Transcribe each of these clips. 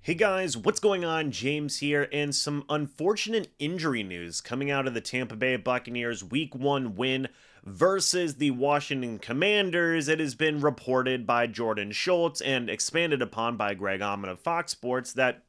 Hey guys, what's going on? James here, and some unfortunate injury news coming out of the Tampa Bay Buccaneers Week 1 win versus the Washington Commanders. It has been reported by Jordan Schultz and expanded upon by Greg Auman of Fox Sports that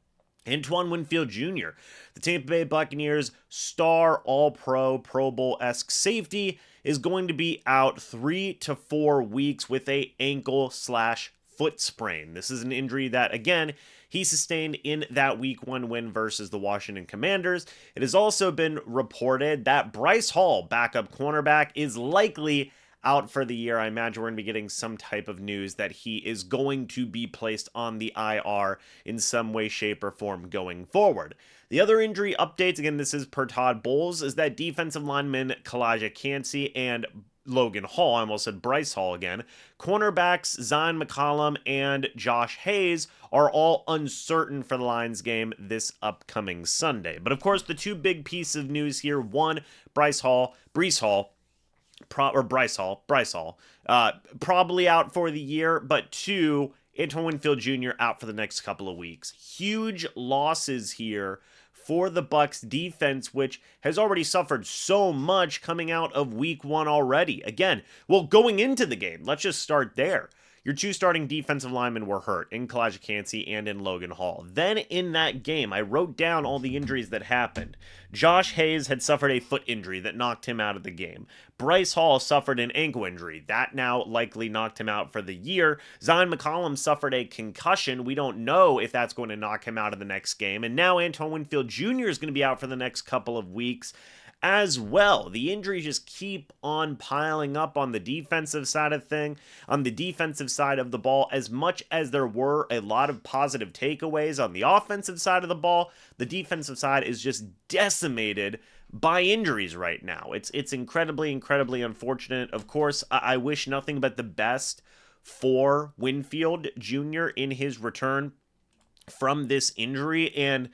Antoine Winfield Jr., the Tampa Bay Buccaneers star All-Pro, Pro Bowl-esque safety, is going to be out 3 to 4 weeks with a ankle/foot sprain. This is an injury that, again, he sustained in that Week 1 win versus the Washington Commanders. It has also been reported that Bryce Hall, backup cornerback, is likely out for the year. I imagine we're going to be getting some type of news that he is going to be placed on the IR in some way, shape, or form going forward. The other injury updates, again, this is per Todd Bowles, is that defensive lineman Kalijah Cansey and Logan Hall, I almost said Bryce Hall again, cornerbacks Zion McCollum and Josh Hayes are all uncertain for the Lions game this upcoming Sunday. But of course, the two big pieces of news here, one, Bryce Hall, probably out for the year, but two, Antoine Winfield Jr. out for the next couple of weeks. Huge losses here for the Bucs defense, which has already suffered so much coming out of Week 1 already. Again, well, going into the game, let's just start there. Your two starting defensive linemen were hurt in Kalijah Cansey and in Logan Hall. Then in that game, I wrote down all the injuries that happened. Josh Hayes had suffered a foot injury that knocked him out of the game. Bryce Hall suffered an ankle injury. That now likely knocked him out for the year. Zion McCollum suffered a concussion. We don't know if that's going to knock him out of the next game. And now Antoine Winfield Jr. is going to be out for the next couple of weeks as well. The injuries just keep on piling up on the defensive side of the ball. As much as there were a lot of positive takeaways on the offensive side of the ball, the defensive side is just decimated by injuries right now. It's incredibly unfortunate. Of course, I wish nothing but the best for Winfield Jr. in his return from this injury, and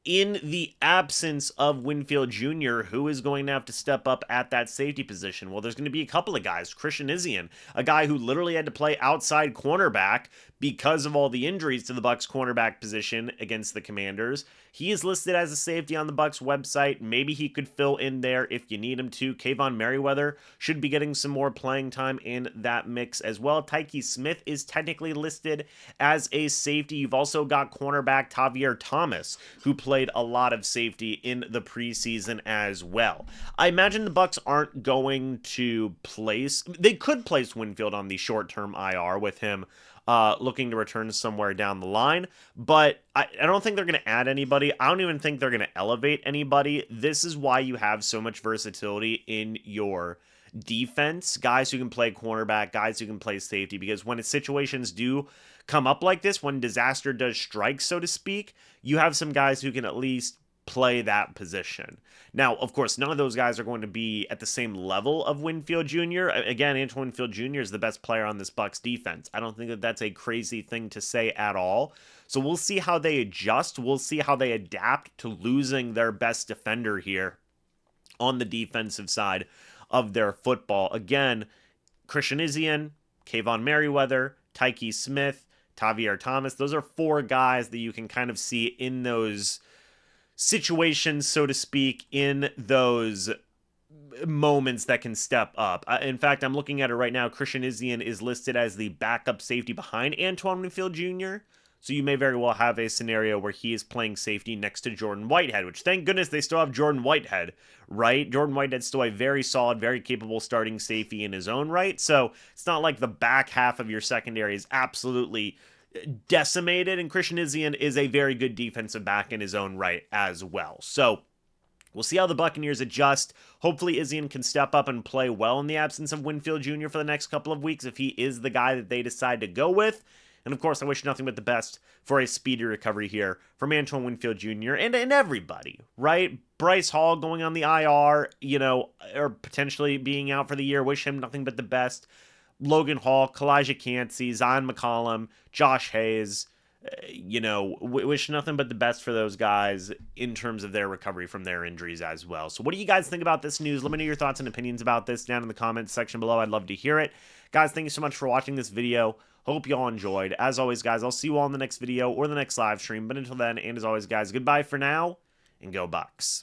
in the absence of Winfield Jr., who is going to have to step up at that safety position? Well, there's going to be a couple of guys. Christian Izien, a guy who literally had to play outside cornerback because of all the injuries to the Bucs cornerback position against the Commanders. He is listed as a safety on the Bucs website. Maybe he could fill in there if you need him to. Kayvon Merriweather should be getting some more playing time in that mix as well. Tyke Smith is technically listed as a safety. You've also got cornerback Tavier Thomas, who played a lot of safety in the preseason as well. I imagine the Bucs aren't going to they could place Winfield on the short-term IR with him looking to return somewhere down the line, but I don't think they're going to add anybody. I don't even think they're going to elevate anybody. This is why you have so much versatility in your defense. Guys who can play cornerback, guys who can play safety, because when situations do come up like this, when disaster does strike, so to speak, you have some guys who can at least play that position. Now, of course, none of those guys are going to be at the same level of Winfield Jr. Again, Antoine Winfield Jr. is the best player on this Bucs defense. I don't think that that's a crazy thing to say at all. So we'll see how they adjust. We'll see how they adapt to losing their best defender here on the defensive side of their football. Again, Christian Izien, Kayvon Merriweather, Tyke Smith, Tavier Thomas, those are four guys that you can kind of see in those situations, so to speak, in those moments that can step up. In fact, I'm looking at it right now. Christian Izien is listed as the backup safety behind Antoine Winfield Jr., so you may very well have a scenario where he is playing safety next to Jordan Whitehead, which thank goodness they still have Jordan Whitehead, right? Jordan Whitehead's still a very solid, very capable starting safety in his own right, so it's not like the back half of your secondary is absolutely decimated, and Christian Izien is a very good defensive back in his own right as well. So we'll see how the Buccaneers adjust. Hopefully Izien can step up and play well in the absence of Winfield Jr. for the next couple of weeks if he is the guy that they decide to go with. And of course, I wish nothing but the best for a speedy recovery here from Antoine Winfield Jr. and everybody, right? Bryce Hall going on the IR, or potentially being out for the year. Wish him nothing but the best. Logan Hall, Kalijah Cansey, Zion McCollum, Josh Hayes, wish nothing but the best for those guys in terms of their recovery from their injuries as well. So what do you guys think about this news? Let me know your thoughts and opinions about this down in the comments section below. I'd love to hear it. Guys, thank you so much for watching this video. Hope y'all enjoyed. As always, guys, I'll see you all in the next video or the next live stream. But until then, and as always, guys, goodbye for now, and go Bucs.